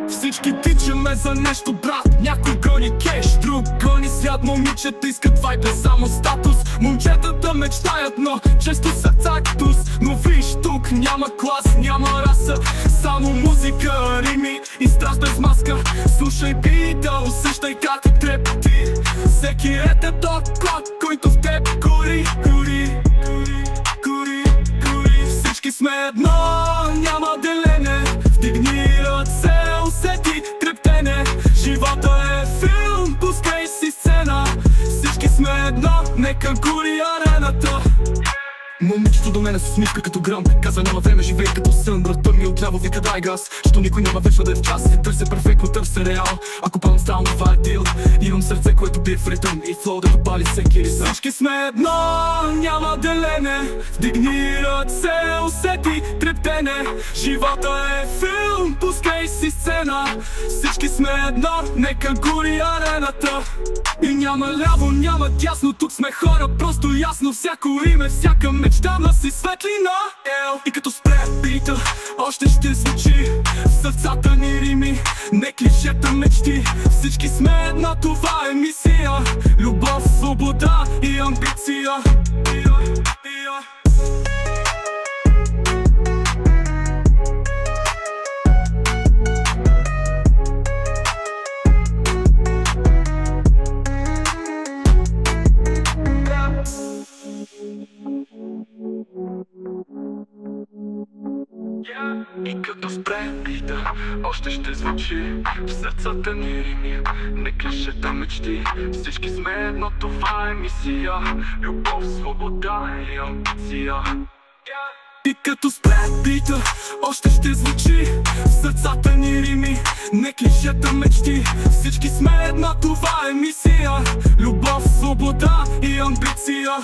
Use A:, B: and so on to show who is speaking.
A: Всички тичаме за нещо, брат. Някой гони кеш, друг гони свят. Момичета искат вайбе, само статус. Момчетата мечтаят, но често са цактус. Но виж, тук няма клас, няма раса, само музика, рими и страст без маска. Слушай бита, усещай как трепти. Всеки е топ код, който в теб гори, гори, гори, гори, гори. Всички сме едно, няма делене. Вдигни ръце, усети трептене. Живота е филм, пускай си сцена. Всички сме едно, нека гори арената. Момичето до мене се усмивка като гръм. Казва няма време, живей като сън. Брата ми отляво вика дай газ, що никой няма вечно да е в час. Търся перфектно, търся реал. Ако пълно стално, това е дил. Имам сърце, което бие в ритъм и флоу да допали всеки рисъм. Всички сме едно, няма делене. Вдигни ръце, усети трептене. Живота е филм, пускай си сцена. Всички сме едно, нека гори арената. И няма ляво, няма дясно, тук сме хора, просто ясно. Всяко име, всяка мечта носи светлина. И като спре бита, още ще звучи в сърцата ни рими, не клишета мечти. Всички сме едно, това е мисия. Любов, свобода и амбиция. И като спре бита, още ще звучи в сърцата ни рими, не клишета мечти. Всички сме едно, това е мисия. Любов, свобода и амбиция. И като спре бита, още ще звучи в сърцата ни рими, не клишета мечти. Всички сме едно, това е мисия. Любов, свобода и амбиция.